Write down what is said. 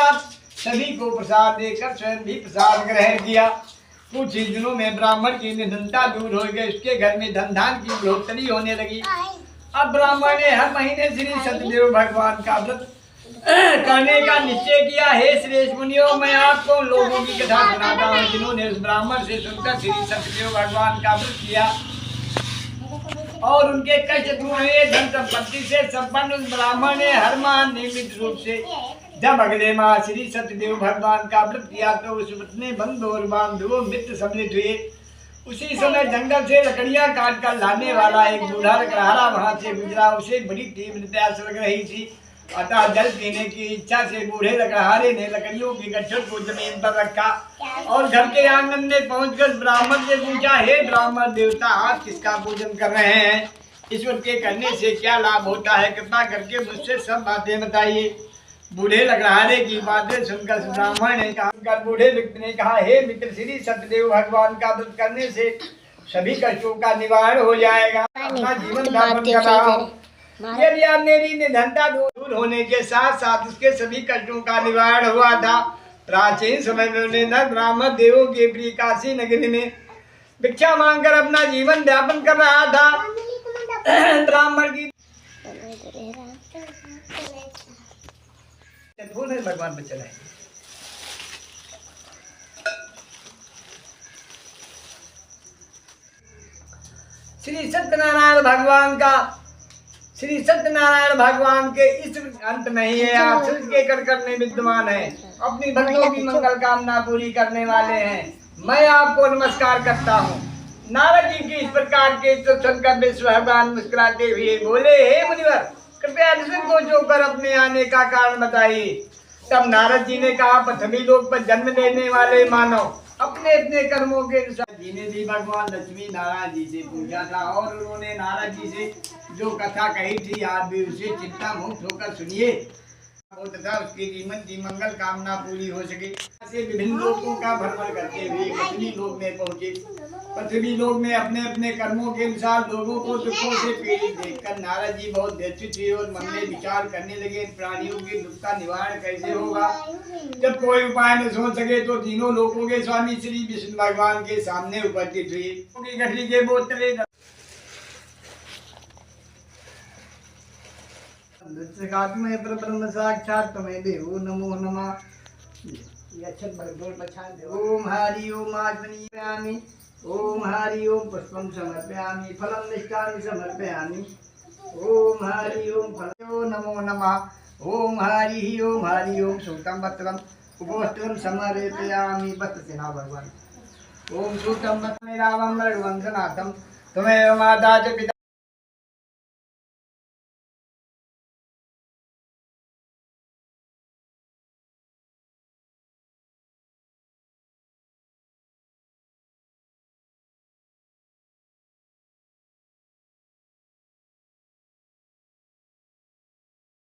तत्पश्चात सभी को प्रसाद देकर स्वयं भी प्रसाद ग्रहण किया। कुछ ही दिनों में ब्राह्मण की निधनता दूर हो गई, उसके घर में धन धान की बढ़ोतरी होने लगी। अब ब्राह्मण ने हर महीने श्री सत्यदेव भगवान का व्रत करने का निश्चय किया। हे श्रेष्ठ मुनियों, मैं आपको उन लोगों की कथा सुनाता हूँ जिन्होंने उस ब्राह्मण से सुनकर श्री सत्यदेव भगवान का व्रत किया और उनके कष्ट दूर हुए। धन संपत्ति से संपन्न उस ब्राह्मण ने हर माह नियमित रूप से जब अगले माह श्री सत्यदेव भगवान का व्रत किया तो उस व्रत में बंधु और बांधवों मित्र सम्मिलित हुए। उसी समय जंगल से लकड़ियां काट कर लाने वाला एक बूढ़ा लकड़हारा वहां से गुजरा। उसे बड़ी तीव्र प्यास लग रही थी, अतः जल पीने की इच्छा से बूढ़े लकड़हारे ने लकड़ियों की गट्ठर को जमीन पर रखा और घर के आंगन में पहुंचकर ब्राह्मण से पूछा, हे ब्राह्मण देवता, आप किसका पूजन कर रहे हैं? ईश्वर के करने से क्या लाभ होता है? कृपा करके मुझसे सब बातें बताइए। बूढ़े लकड़हारे की बातें सुनकर ब्राह्मण ने कहा, बूढ़े व्यक्ति ने कहा, हे मित्र, श्री सत्यदेव भगवान का व्रत करने से सभी कष्टों का निवारण हो जाएगा। अपना जीवन यापन कर रहा हूँ। यदि आप मेरी निधनता दूर होने के साथ साथ उसके सभी कष्टों का निवारण हुआ था। प्राचीन समय में उन्हें नर ब्राह्मण देवों के प्रिय काशी नगरी में भिक्षा मांगकर अपना जीवन यापन कर रहा था। ब्राह्मण की भगवान पे चलाए। श्री सत्यनारायण भगवान के इस अंत नहीं है। आप सृष्टि के कर में विद्यमान है, अपनी भक्तों की मंगल कामना पूरी करने वाले हैं। मैं आपको नमस्कार करता हूँ। नारद जी की इस प्रकार के तो सुनकर विष्णु भगवान मुस्कुराते हुए बोले, हे मुनिवर, कृपया ऋषि को जो कर अपने आने का कारण बताइए। तब नारद जी ने कहा, पृथ्वी लोक पर जन्म लेने वाले मानव अपने अपने कर्मों के अनुसार। जी ने भी भगवान लक्ष्मी नारायण जी से पूछा था और उन्होंने नारद जी से जो कथा कही थी, आप भी उसे चिंता मुक्त होकर सुनिए तथा उसके जीवन की मंगल कामना पूरी हो सके। ऐसे विभिन्न लोगों का भ्रमण करते हुए पृथ्वी लोक में पहुंचे। पृथ्वी लोक में अपने अपने कर्मों के अनुसार लोगों को दुखों से पीड़ित देखकर नारद जी बहुत व्यथित हुए और मन में विचार करने लगे, प्राणियों के दुख का निवारण कैसे होगा। जब कोई उपाय न सोच सके तो तीनों लोगों के स्वामी श्री विष्णु भगवान के सामने उपस्थित हुए। गठरी के बोतले ब्रह्म साक्षात तमें देवो नमो नमः। ओम हरि ओम आत्मनियामि, ओम हरि ओम पुष्पम समर्पयामि, फलम निष्ठामि समर्पयामि, ओम हरि ओम फलो नमो नमः। ओम हरि ओम सूतम वस्त्रम उपवस्त्रम समर्पयामि। वस्त्रसेना भगवान। ओम सूतम वस्त्रम रावम रघुवंशनाथम त्वमेव माता च पिता